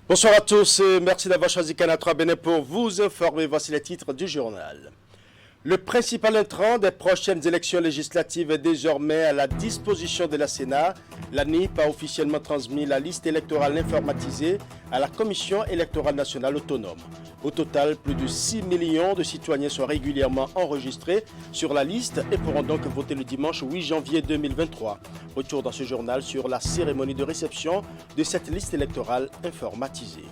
Bonsoir à tous et merci d'avoir choisi Canal 3 Bénin pour vous informer. Voici les titres du journal. Le principal intrant des prochaines élections législatives est désormais à la disposition de la Sénat. La NIP a officiellement transmis la liste électorale informatisée à la Commission électorale nationale autonome. Au total, plus de 6 millions de citoyens sont régulièrement enregistrés sur la liste et pourront donc voter le dimanche 8 janvier 2023. Retour dans ce journal sur la cérémonie de réception de cette liste électorale informatisée.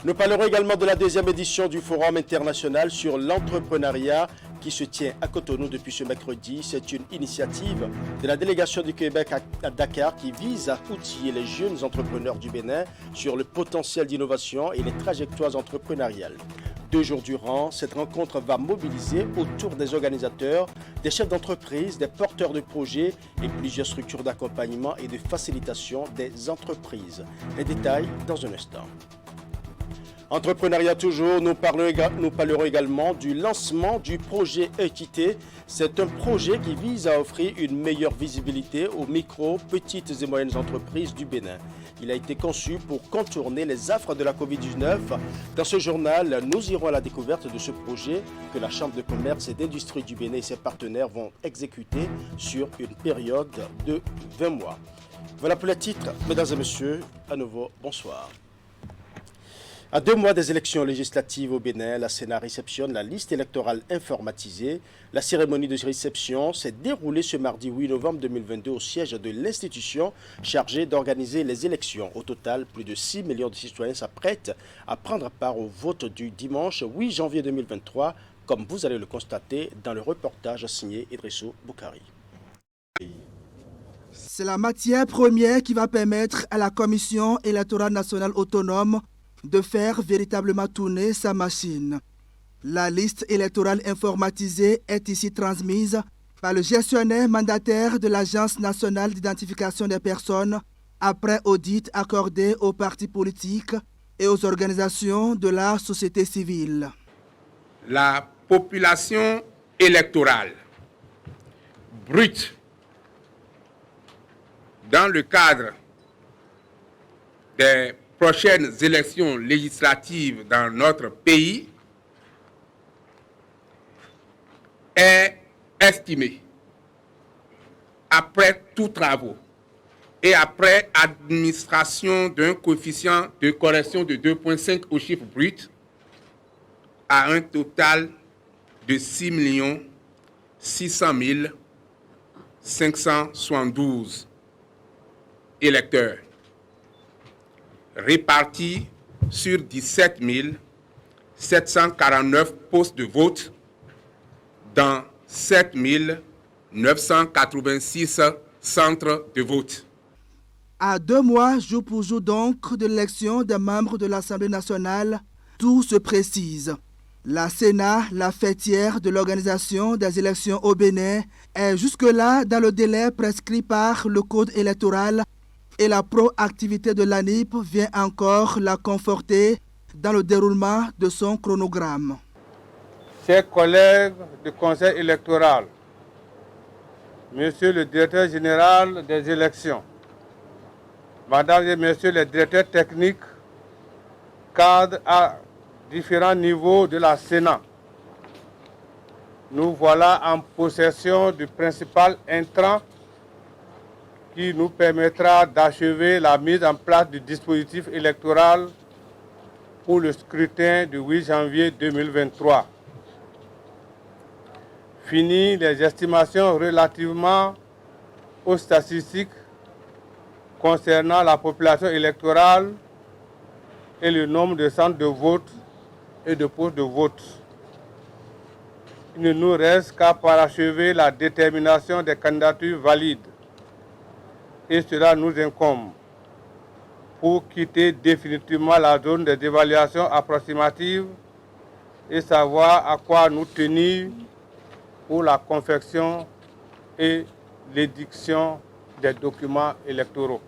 Nous parlerons également de la deuxième édition du Forum international sur l'entrepreneuriat qui se tient à Cotonou depuis ce mercredi. C'est une initiative de la délégation du Québec à Dakar qui vise à outiller les jeunes entrepreneurs du Bénin sur le potentiel d'innovation et les trajectoires entrepreneuriales. 2 jours durant, cette rencontre va mobiliser autour des organisateurs, des chefs d'entreprise, des porteurs de projets et plusieurs structures d'accompagnement et de facilitation des entreprises. Les détails dans un instant. Entrepreneuriat toujours, nous parlerons également du lancement du projet Équité. C'est un projet qui vise à offrir une meilleure visibilité aux micro, petites et moyennes entreprises du Bénin. Il a été conçu pour contourner les affres de la Covid-19. Dans ce journal, nous irons à la découverte de ce projet que la Chambre de commerce et d'industrie du Bénin et ses partenaires vont exécuter sur une période de 20 mois. Voilà pour les titres. Mesdames et messieurs, à nouveau, bonsoir. À 2 mois des élections législatives au Bénin, la Sénat réceptionne la liste électorale informatisée. La cérémonie de réception s'est déroulée ce mardi 8 novembre 2022 au siège de l'institution chargée d'organiser les élections. Au total, plus de 6 millions de citoyens s'apprêtent à prendre part au vote du dimanche 8 janvier 2023, comme vous allez le constater dans le reportage signé Idrissou Boukari. C'est la matière première qui va permettre à la Commission électorale nationale autonome de faire véritablement tourner sa machine. La liste électorale informatisée est ici transmise par le gestionnaire mandataire de l'Agence nationale d'identification des personnes après audit accordé aux partis politiques et aux organisations de la société civile. La population électorale brute dans le cadre des prochaines élections législatives dans notre pays est estimée, après tous travaux et après administration d'un coefficient de correction de 2,5 au chiffre brut, à un total de 6 600 572 électeurs, répartis sur 17 749 postes de vote dans 7 986 centres de vote. À 2 mois, jour pour jour donc, de l'élection des membres de l'Assemblée nationale, tout se précise. La Sénat, la fêtière de l'organisation des élections au Bénin, est jusque-là dans le délai prescrit par le Code électoral et la proactivité de l'ANIP vient encore la conforter dans le déroulement de son chronogramme. Chers collègues du Conseil électoral, Monsieur le directeur général des élections, Mesdames et Messieurs les directeurs techniques, cadres à différents niveaux de la Sénat, nous voilà en possession du principal intrant qui nous permettra d'achever la mise en place du dispositif électoral pour le scrutin du 8 janvier 2023. Fini les estimations relativement aux statistiques concernant la population électorale et le nombre de centres de vote et de postes de vote. Il ne nous reste qu'à parachever la détermination des candidatures valides. Et cela nous incombe pour quitter définitivement la zone des évaluations approximatives et savoir à quoi nous tenir pour la confection et l'édiction des documents électoraux.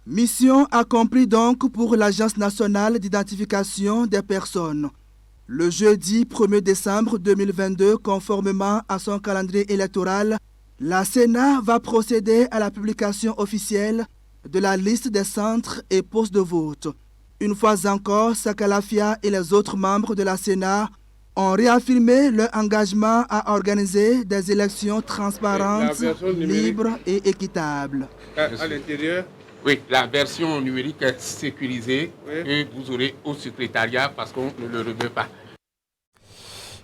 Mission accomplie donc pour l'Agence nationale d'identification des personnes. Le jeudi 1er décembre 2022, conformément à son calendrier électoral, la Sénat va procéder à la publication officielle de la liste des centres et postes de vote. Une fois encore, Sakalafia et les autres membres de la Sénat ont réaffirmé leur engagement à organiser des élections transparentes, libres et équitables. À l'intérieur. Oui, la version numérique est sécurisée et vous aurez au secrétariat parce qu'on ne le remet pas.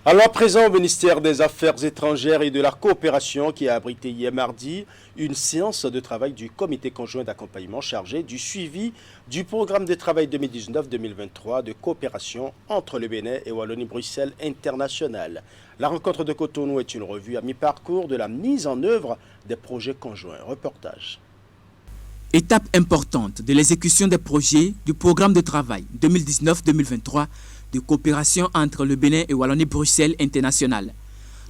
Alors présent au ministère des Affaires étrangères et de la coopération qui a abrité hier mardi une séance de travail du comité conjoint d'accompagnement chargé du suivi du programme de travail 2019-2023 de coopération entre le Bénin et Wallonie-Bruxelles International. La rencontre de Cotonou est une revue à mi-parcours de la mise en œuvre des projets conjoints. Reportage. Étape importante de l'exécution des projets du programme de travail 2019-2023 de coopération entre le Bénin et Wallonie-Bruxelles International.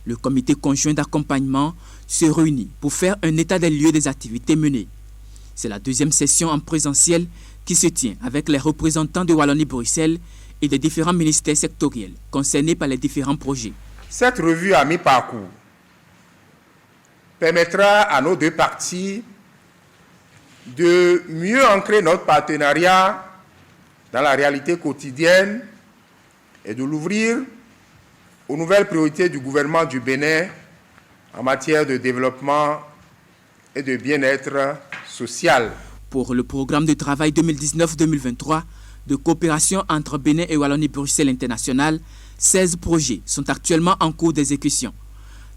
Le comité conjoint d'accompagnement se réunit pour faire un état des lieux des activités menées. C'est la deuxième session en présentiel qui se tient avec les représentants de Wallonie-Bruxelles et des différents ministères sectoriels concernés par les différents projets. Cette revue à mi-parcours permettra à nos deux parties de mieux ancrer notre partenariat dans la réalité quotidienne et de l'ouvrir aux nouvelles priorités du gouvernement du Bénin en matière de développement et de bien-être social. Pour le programme de travail 2019-2023 de coopération entre Bénin et Wallonie-Bruxelles International, 16 projets sont actuellement en cours d'exécution,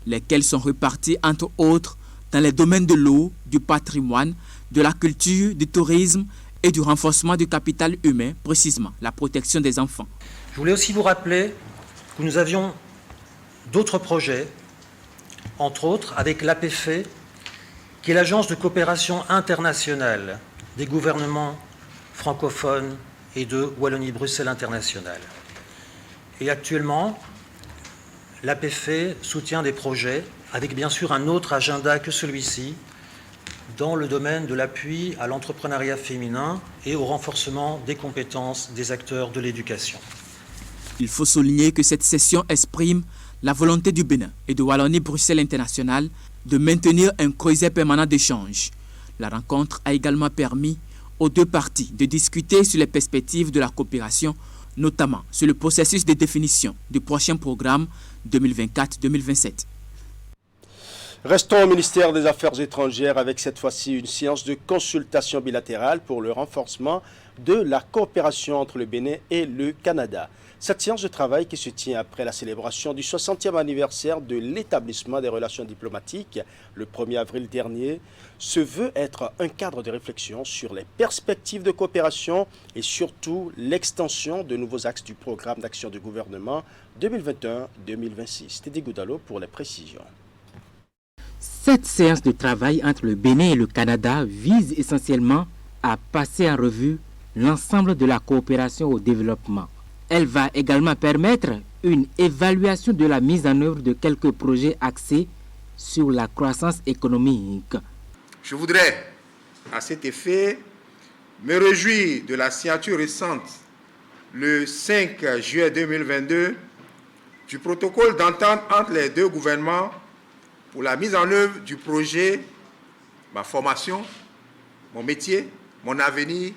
lesquels sont répartis entre autres dans les domaines de l'eau, du patrimoine, de la culture, du tourisme et du renforcement du capital humain, précisément la protection des enfants. Je voulais aussi vous rappeler que nous avions d'autres projets, entre autres avec l'APFE, qui est l'agence de coopération internationale des gouvernements francophones et de Wallonie-Bruxelles International. Et actuellement, l'APFE soutient des projets avec bien sûr un autre agenda que celui-ci, dans le domaine de l'appui à l'entrepreneuriat féminin et au renforcement des compétences des acteurs de l'éducation. Il faut souligner que cette session exprime la volonté du Bénin et de Wallonie-Bruxelles International de maintenir un creuset permanent d'échange. La rencontre a également permis aux deux parties de discuter sur les perspectives de la coopération, notamment sur le processus de définition du prochain programme 2024-2027. Restons au ministère des Affaires étrangères avec cette fois-ci une séance de consultation bilatérale pour le renforcement de la coopération entre le Bénin et le Canada. Cette séance de travail qui se tient après la célébration du 60e anniversaire de l'établissement des relations diplomatiques le 1er avril dernier se veut être un cadre de réflexion sur les perspectives de coopération et surtout l'extension de nouveaux axes du programme d'action du gouvernement 2021-2026. Teddy Goudalo pour les précisions. Cette séance de travail entre le Bénin et le Canada vise essentiellement à passer en revue l'ensemble de la coopération au développement. Elle va également permettre une évaluation de la mise en œuvre de quelques projets axés sur la croissance économique. Je voudrais, à cet effet, me réjouir de la signature récente, le 5 juillet 2022, du protocole d'entente entre les deux gouvernements pour la mise en œuvre du projet « Ma formation, mon métier, mon avenir »,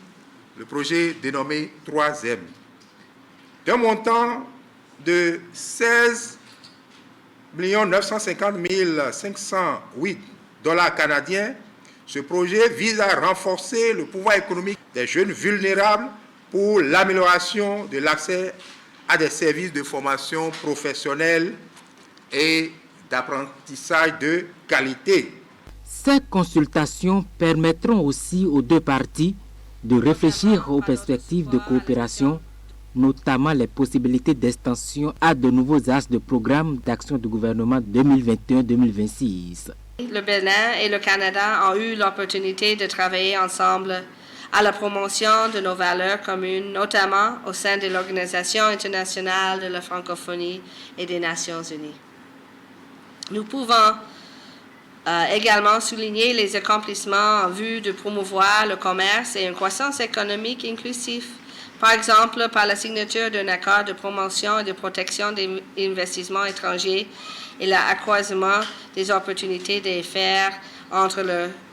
le projet dénommé 3M. D'un montant de 16 950 508 $ canadiens, ce projet vise à renforcer le pouvoir économique des jeunes vulnérables pour l'amélioration de l'accès à des services de formation professionnelle et d'apprentissage de qualité. Ces consultations permettront aussi aux deux parties de réfléchir aux perspectives de coopération, notamment les possibilités d'extension à de nouveaux axes de programme d'action du gouvernement 2021-2026. Le Bénin et le Canada ont eu l'opportunité de travailler ensemble à la promotion de nos valeurs communes, notamment au sein de l'Organisation internationale de la francophonie et des Nations unies. Nous pouvons également souligner les accomplissements en vue de promouvoir le commerce et une croissance économique inclusive. Par exemple, par la signature d'un accord de promotion et de protection des investissements étrangers et l'accroissement des opportunités d'affaires entre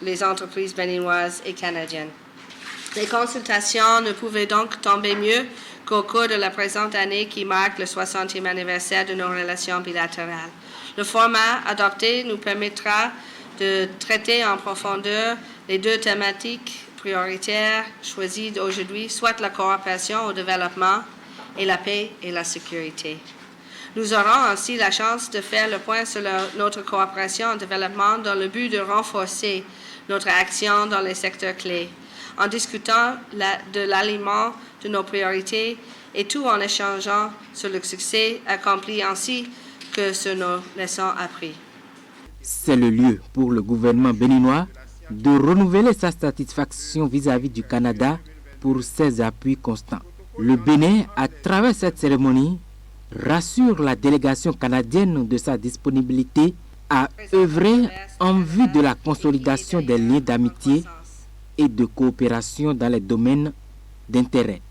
les entreprises béninoises et canadiennes. Les consultations ne pouvaient donc tomber mieux qu'au cours de la présente année qui marque le 60e anniversaire de nos relations bilatérales. Le format adopté nous permettra de traiter en profondeur les deux thématiques prioritaires choisies aujourd'hui, soit la coopération au développement et la paix et la sécurité. Nous aurons ainsi la chance de faire le point sur notre coopération au développement dans le but de renforcer notre action dans les secteurs clés, en discutant de l'aliment de nos priorités et tout en échangeant sur le succès accompli ainsi que sur nos leçons apprises. C'est le lieu pour le gouvernement béninois de renouveler sa satisfaction vis-à-vis du Canada pour ses appuis constants. Le Bénin, à travers cette cérémonie, rassure la délégation canadienne de sa disponibilité à œuvrer en vue de la consolidation des liens d'amitié et de coopération dans les domaines d'intérêt.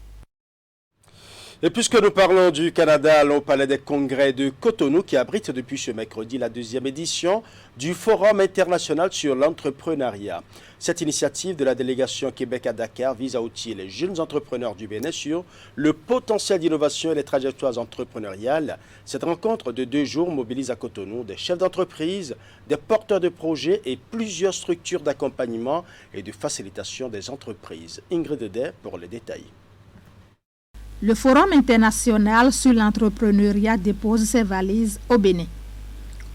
Et puisque nous parlons du Canada, allons au Palais des Congrès de Cotonou qui abrite depuis ce mercredi la 2e édition du Forum international sur l'entrepreneuriat. Cette initiative de la délégation Québec à Dakar vise à outiller les jeunes entrepreneurs du Bénin sur le potentiel d'innovation et les trajectoires entrepreneuriales. Cette rencontre de 2 jours mobilise à Cotonou des chefs d'entreprise, des porteurs de projets et plusieurs structures d'accompagnement et de facilitation des entreprises. Ingrid Day pour les détails. Le Forum international sur l'entrepreneuriat dépose ses valises au Bénin.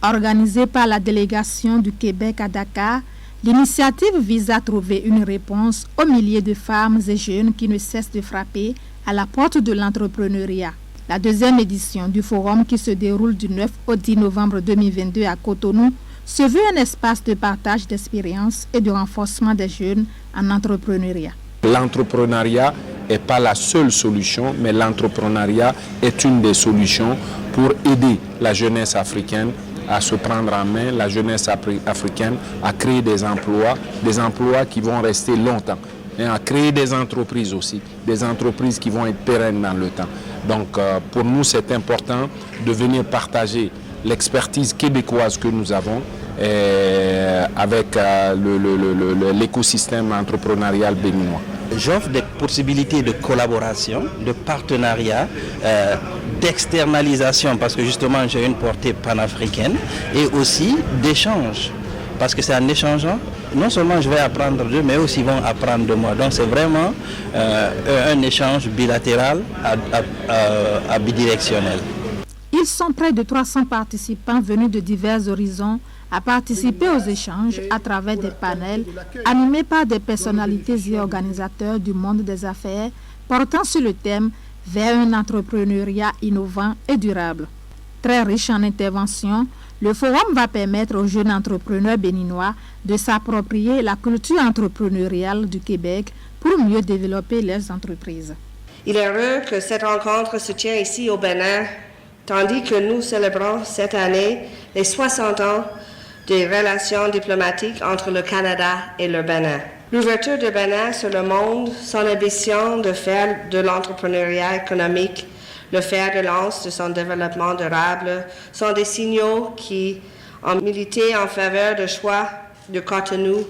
Organisé par la délégation du Québec à Dakar, l'initiative vise à trouver une réponse aux milliers de femmes et jeunes qui ne cessent de frapper à la porte de l'entrepreneuriat. La 2e édition du Forum, qui se déroule du 9 au 10 novembre 2022 à Cotonou, se veut un espace de partage d'expériences et de renforcement des jeunes en entrepreneuriat. L'entrepreneuriat n'est pas la seule solution, mais l'entrepreneuriat est une des solutions pour aider la jeunesse africaine à se prendre en main, la jeunesse africaine à créer des emplois qui vont rester longtemps, et à créer des entreprises aussi, des entreprises qui vont être pérennes dans le temps. Donc pour nous, c'est important de venir partager l'expertise québécoise que nous avons avec l'écosystème entrepreneurial béninois. J'offre des possibilités de collaboration, de partenariat, d'externalisation, parce que justement j'ai une portée panafricaine, et aussi d'échange, parce que c'est en échangeant, non seulement je vais apprendre d'eux, mais aussi ils vont apprendre de moi. Donc c'est vraiment un échange bilatéral à bidirectionnel. Ils sont près de 300 participants venus de divers horizons à participer aux échanges à travers des panels animés par des personnalités et organisateurs du monde des affaires portant sur le thème « Vers un entrepreneuriat innovant et durable ». Très riche en interventions, le forum va permettre aux jeunes entrepreneurs béninois de s'approprier la culture entrepreneuriale du Québec pour mieux développer leurs entreprises. Il est heureux que cette rencontre se tient ici au Bénin, tandis que nous célébrons cette année les 60 ans des relations diplomatiques entre le Canada et le Bénin. L'ouverture du Bénin sur le monde, son ambition de faire de l'entrepreneuriat économique le fer de lance de son développement durable sont des signaux qui ont milité en faveur du choix de Cotonou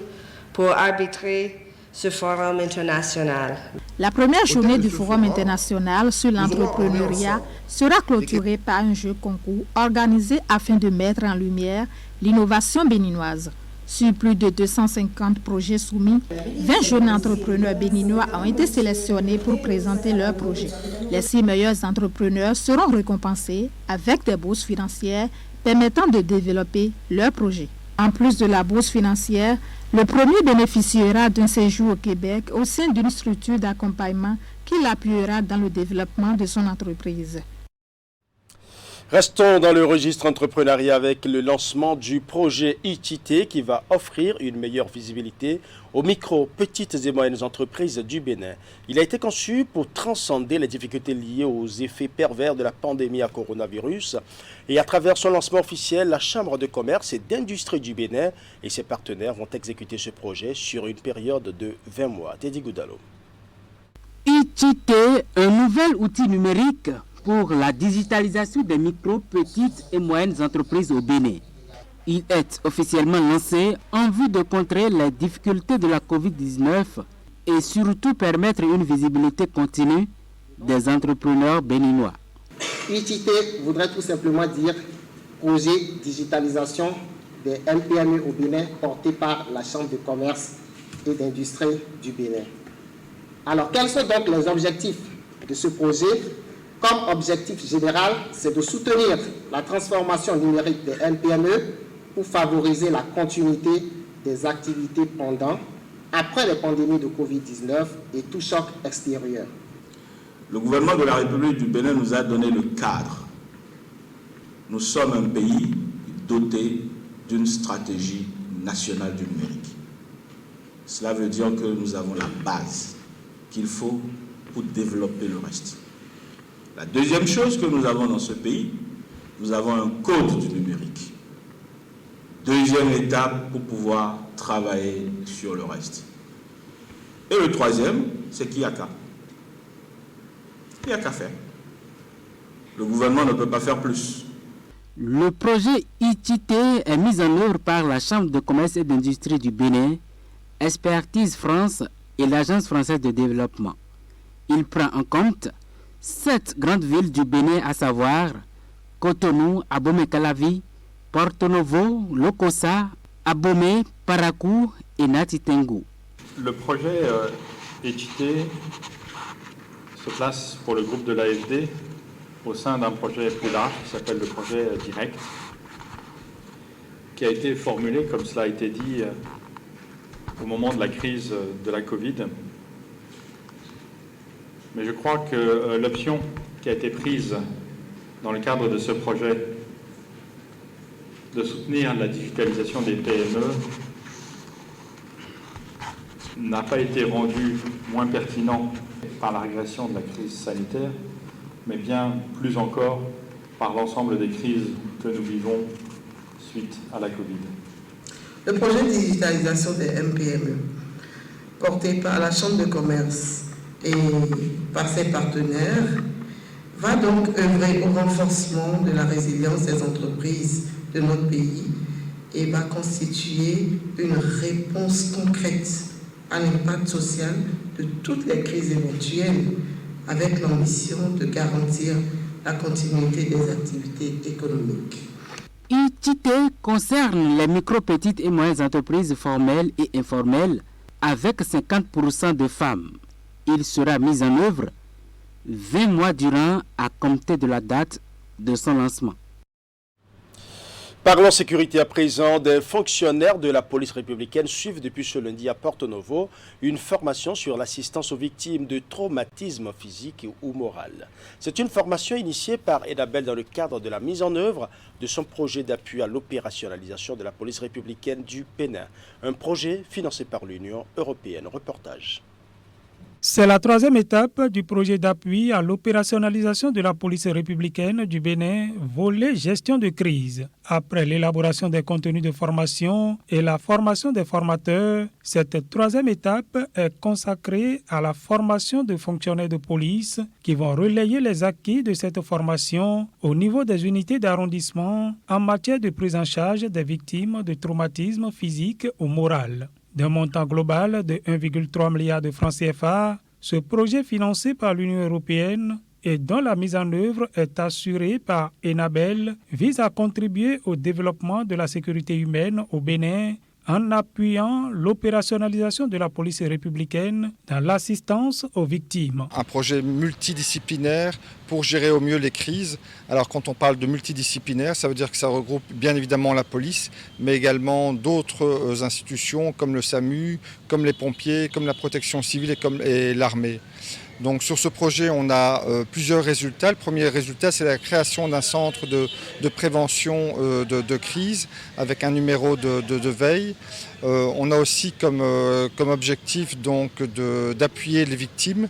pour arbitrer ce forum international. La première journée du Forum international sur l'entrepreneuriat sera clôturée par un jeu concours organisé afin de mettre en lumière l'innovation béninoise. Sur plus de 250 projets soumis, 20 jeunes entrepreneurs béninois ont été sélectionnés pour présenter leurs projets. Les 6 meilleurs entrepreneurs seront récompensés avec des bourses financières permettant de développer leurs projets. En plus de la bourse financière, le premier bénéficiera d'un séjour au Québec au sein d'une structure d'accompagnement qui l'appuiera dans le développement de son entreprise. Restons dans le registre entrepreneuriat avec le lancement du projet ITT qui va offrir une meilleure visibilité aux micro, petites et moyennes entreprises du Bénin. Il a été conçu pour transcender les difficultés liées aux effets pervers de la pandémie à coronavirus. Et à travers son lancement officiel, la Chambre de commerce et d'industrie du Bénin et ses partenaires vont exécuter ce projet sur une période de 20 mois. Teddy Goudalo. ITT, un nouvel outil numérique pour la digitalisation des micro, petites et moyennes entreprises au Bénin. Il est officiellement lancé en vue de contrer les difficultés de la Covid-19 et surtout permettre une visibilité continue des entrepreneurs béninois. UTT voudrait tout simplement dire projet digitalisation des MPME au Bénin porté par la Chambre de commerce et d'industrie du Bénin. Alors, quels sont donc les objectifs de ce projet? Comme objectif général, c'est de soutenir la transformation numérique des MPME pour favoriser la continuité des activités pendant, après les pandémies de Covid-19 et tout choc extérieur. Le gouvernement de la République du Bénin nous a donné le cadre. Nous sommes un pays doté d'une stratégie nationale du numérique. Cela veut dire que nous avons la base qu'il faut pour développer le reste. La deuxième chose que nous avons dans ce pays, nous avons un code du numérique. Deuxième étape pour pouvoir travailler sur le reste. Et le troisième, c'est qu'il n'y a qu'à. Il n'y a qu'à faire. Le gouvernement ne peut pas faire plus. Le projet ITT est mis en œuvre par la Chambre de commerce et d'industrie du Bénin, Expertise France et l'Agence française de développement. Il prend en compte 7 grandes villes du Bénin, à savoir Cotonou, Abomey-Calavi, Porto Novo, Lokossa, Abomey, Parakou et Natitengu. Le projet ITT se place pour le groupe de l'AFD au sein d'un projet plus large qui s'appelle le projet Direct, qui a été formulé, comme cela a été dit, au moment de la crise de la Covid. Mais je crois que l'option qui a été prise dans le cadre de ce projet de soutenir la digitalisation des PME n'a pas été rendue moins pertinente par la régression de la crise sanitaire, mais bien plus encore par l'ensemble des crises que nous vivons suite à la Covid. Le projet de digitalisation des MPME, porté par la Chambre de commerce et par ses partenaires, va donc œuvrer au renforcement de la résilience des entreprises de notre pays et va constituer une réponse concrète à l'impact social de toutes les crises éventuelles, avec l'ambition de garantir la continuité des activités économiques. ITT concerne les micro, petites et moyennes entreprises formelles et informelles avec 50% de femmes. Il sera mis en œuvre 20 mois durant à compter de la date de son lancement. Parlons sécurité à présent. Des fonctionnaires de la police républicaine suivent depuis ce lundi à Porto Novo une formation sur l'assistance aux victimes de traumatismes physiques ou moral. C'est une formation initiée par Enabel dans le cadre de la mise en œuvre de son projet d'appui à l'opérationnalisation de la police républicaine du Bénin, un projet financé par l'Union européenne. Reportage. C'est la troisième étape du projet d'appui à l'opérationnalisation de la police républicaine du Bénin, volet gestion de crise. Après l'élaboration des contenus de formation et la formation des formateurs, cette troisième étape est consacrée à la formation de fonctionnaires de police qui vont relayer les acquis de cette formation au niveau des unités d'arrondissement en matière de prise en charge des victimes de traumatismes physiques ou moral. D'un montant global de 1,3 milliard de francs CFA, ce projet financé par l'Union européenne et dont la mise en œuvre est assurée par Enabel vise à contribuer au développement de la sécurité humaine au Bénin en appuyant l'opérationnalisation de la police républicaine dans l'assistance aux victimes. Un projet multidisciplinaire pour gérer au mieux les crises. Alors quand on parle de multidisciplinaire, ça veut dire que ça regroupe bien évidemment la police, mais également d'autres institutions comme le SAMU, comme les pompiers, comme la protection civile et l'armée. Donc sur ce projet, on a plusieurs résultats. Le premier résultat, c'est la création d'un centre de prévention de crise avec un numéro de veille. On a aussi comme objectif donc d'appuyer les victimes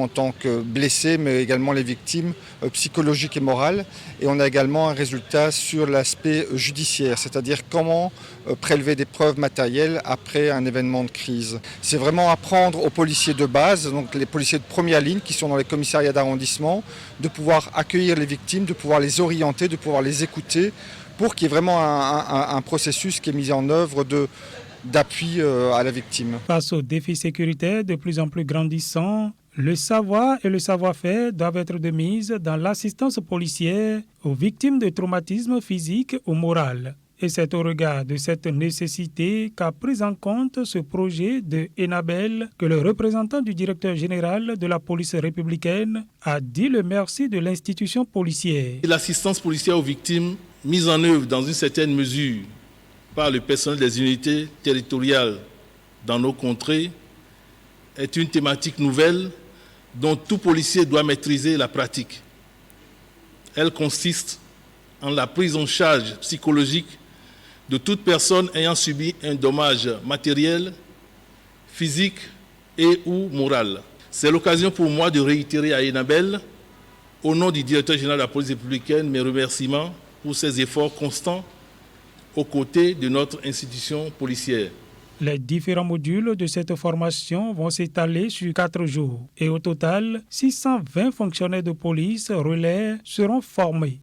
en tant que blessés, mais également les victimes psychologiques et morales. Et on a également un résultat sur l'aspect judiciaire, c'est-à-dire comment prélever des preuves matérielles après un événement de crise. C'est vraiment apprendre aux policiers de base base, donc les policiers de première ligne qui sont dans les commissariats d'arrondissement, de pouvoir accueillir les victimes, de pouvoir les orienter, de pouvoir les écouter, pour qu'il y ait vraiment un processus qui est mis en œuvre d'appui à la victime. Face aux défis sécuritaires de plus en plus grandissants, le savoir et le savoir-faire doivent être de mise dans l'assistance policière aux victimes de traumatismes physiques ou moraux. Et c'est au regard de cette nécessité qu'a pris en compte ce projet de Enabel que le représentant du directeur général de la police républicaine a dit le merci de l'institution policière. L'assistance policière aux victimes, mise en œuvre dans une certaine mesure par le personnel des unités territoriales dans nos contrées, est une thématique nouvelle dont tout policier doit maîtriser la pratique. Elle consiste en la prise en charge psychologique de toute personne ayant subi un dommage matériel, physique et ou moral. C'est l'occasion pour moi de réitérer à Enabel, au nom du directeur général de la police républicaine, mes remerciements pour ses efforts constants aux côtés de notre institution policière. Les différents modules de cette formation vont s'étaler sur 4 jours et au total, 620 fonctionnaires de police relais seront formés.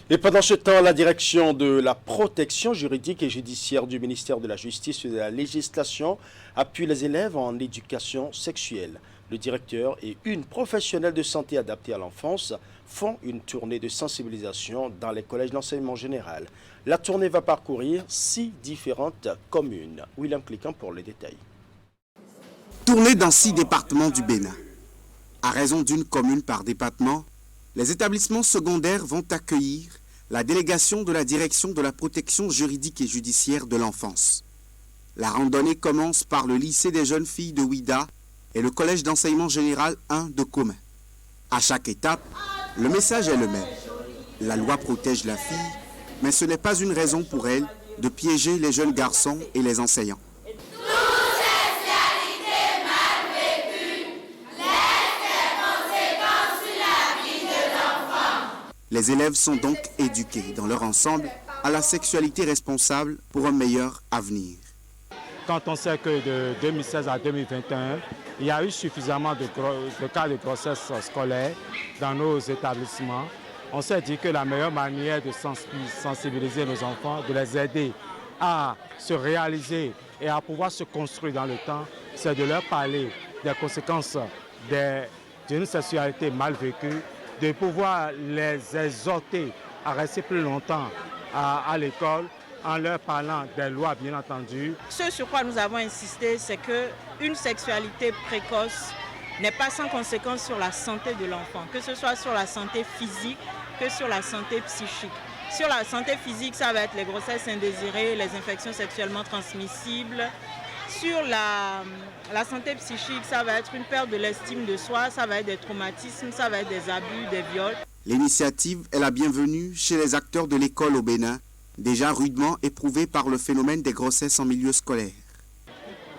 Et pendant ce temps, la direction de la protection juridique et judiciaire du ministère de la Justice et de la législation appuie les élèves en éducation sexuelle. Le directeur et une professionnelle de santé adaptée à l'enfance font une tournée de sensibilisation dans les collèges d'enseignement général. La tournée va parcourir 6 différentes communes. William Cliquant pour les détails. Tournée dans 6 départements du Bénin. À raison d'une commune par département, les établissements secondaires vont accueillir la délégation de la direction de la protection juridique et judiciaire de l'enfance. La randonnée commence par le lycée des jeunes filles de Ouida et le collège d'enseignement général 1 de Commun. À chaque étape, le message est le même. La loi protège la fille, mais ce n'est pas une raison pour elle de piéger les jeunes garçons et les enseignants. Les élèves sont donc éduqués dans leur ensemble à la sexualité responsable pour un meilleur avenir. Quand on sait que de 2016 à 2021, il y a eu suffisamment de cas de grossesse scolaire dans nos établissements, on s'est dit que la meilleure manière de sensibiliser nos enfants, de les aider à se réaliser et à pouvoir se construire dans le temps, c'est de leur parler des conséquences d'une sexualité mal vécue, de pouvoir les exhorter à rester plus longtemps à l'école en leur parlant des lois, bien entendu. Ce sur quoi nous avons insisté, c'est qu'une sexualité précoce n'est pas sans conséquence sur la santé de l'enfant, que ce soit sur la santé physique que sur la santé psychique. Sur la santé physique, ça va être les grossesses indésirées, les infections sexuellement transmissibles. Sur la santé psychique, ça va être une perte de l'estime de soi, ça va être des traumatismes, ça va être des abus, des viols. L'initiative est la bienvenue chez les acteurs de l'école au Bénin, déjà rudement éprouvés par le phénomène des grossesses en milieu scolaire.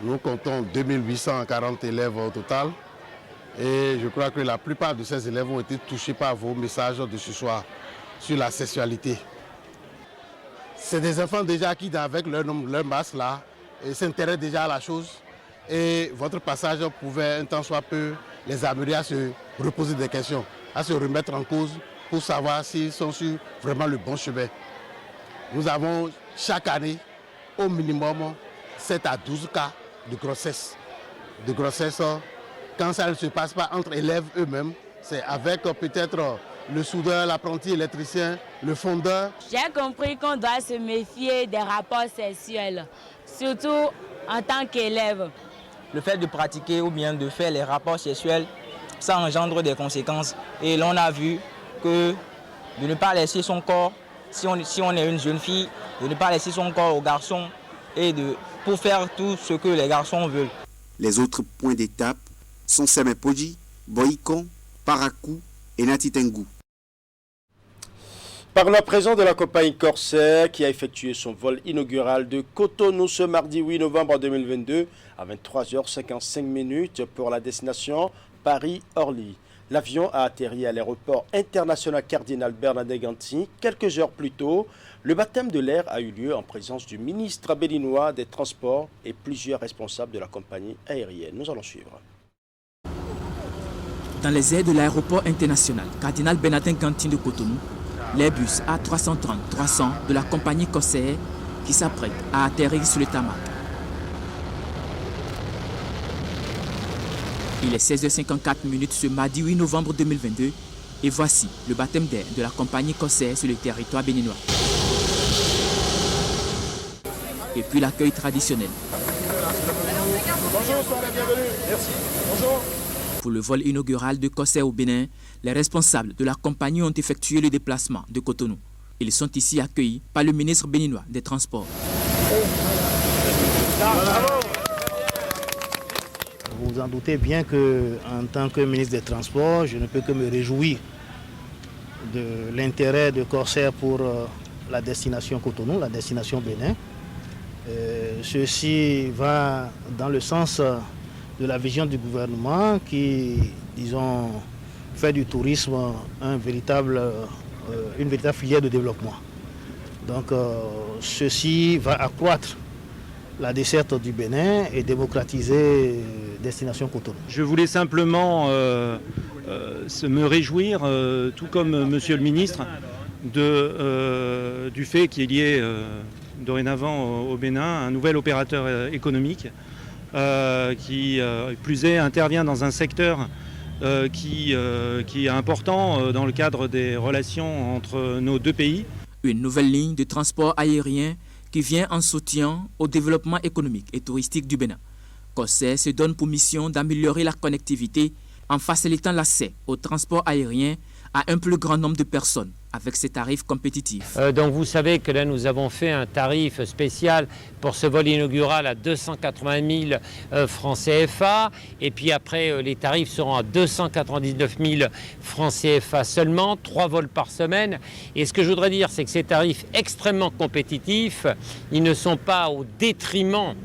Nous comptons 2840 élèves au total et je crois que la plupart de ces élèves ont été touchés par vos messages de ce soir sur la sexualité. C'est des enfants déjà qui, avec leur masse là, s'intéressent déjà à la chose et votre passage pouvait un temps soit peu les amener à se reposer des questions, à se remettre en cause pour savoir s'ils sont sur vraiment le bon chemin. Nous avons chaque année au minimum 7 à 12 cas de grossesse. Quand ça ne se passe pas entre élèves eux-mêmes, c'est avec peut-être le soudeur, l'apprenti électricien, le fondeur. J'ai compris qu'on doit se méfier des rapports sexuels, surtout en tant qu'élève. Le fait de pratiquer ou bien de faire les rapports sexuels, ça engendre des conséquences. Et l'on a vu que de ne pas laisser son corps, si on est une jeune fille, de ne pas laisser son corps aux garçons et pour faire tout ce que les garçons veulent. Les autres points d'étape sont Semepoji, Boikon, Parakou et Natitengu. Parlons à présent de la compagnie Corsair qui a effectué son vol inaugural de Cotonou ce mardi 8 novembre 2022 à 23h55 pour la destination Paris-Orly. L'avion a atterri à l'aéroport international Cardinal Bernardin Ganti quelques heures plus tôt. Le baptême de l'air a eu lieu en présence du ministre béninois des Transports et plusieurs responsables de la compagnie aérienne. Nous allons suivre. Dans les airs de l'aéroport international Cardinal Bernardin Ganti de Cotonou, l'Airbus A330-300 de la compagnie Corsair qui s'apprête à atterrir sur le tarmac. Il est 16h54 ce mardi 8 novembre 2022 et voici le baptême d'air de la compagnie Corsair sur le territoire béninois. Et puis l'accueil traditionnel. Bonjour, soyez la bienvenue. Merci. Bonjour. Pour le vol inaugural de Corsair au Bénin, les responsables de la compagnie ont effectué le déplacement de Cotonou. Ils sont ici accueillis par le ministre béninois des Transports. Vous vous en doutez bien qu'en tant que ministre des Transports, je ne peux que me réjouir de l'intérêt de Corsair pour la destination Cotonou, la destination Bénin. Ceci va dans le sens de la vision du gouvernement qui, disons, fait du tourisme une véritable filière de développement. Donc ceci va accroître la desserte du Bénin et démocratiser destination Cotonou. Je voulais simplement me réjouir, tout comme Monsieur le ministre, du fait qu'il y ait dorénavant au Bénin un nouvel opérateur économique qui, plus est, intervient dans un secteur qui est important dans le cadre des relations entre nos deux pays. Une nouvelle ligne de transport aérien qui vient en soutien au développement économique et touristique du Bénin. Corsair se donne pour mission d'améliorer la connectivité en facilitant l'accès au transport aérien à un plus grand nombre de personnes avec ses tarifs compétitifs. Donc vous savez que là nous avons fait un tarif spécial pour ce vol inaugural à 280 000 francs CFA et puis après les tarifs seront à 299 000 francs CFA seulement, 3 vols par semaine. Et ce que je voudrais dire, c'est que ces tarifs extrêmement compétitifs, ils ne sont pas au détriment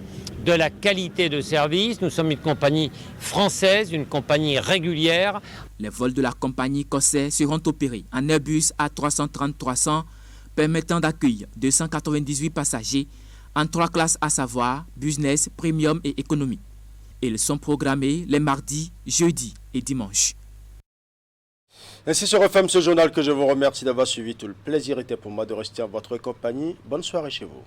de la qualité de service. Nous sommes une compagnie française, une compagnie régulière. Les vols de la compagnie Corsair seront opérés en Airbus A330-300 permettant d'accueillir 298 passagers en 3 classes à savoir Business, Premium et Économie. Ils sont programmés les mardis, jeudis et dimanches. Ainsi se referme ce journal que je vous remercie d'avoir suivi. Tout le plaisir était pour moi de rester en votre compagnie. Bonne soirée chez vous.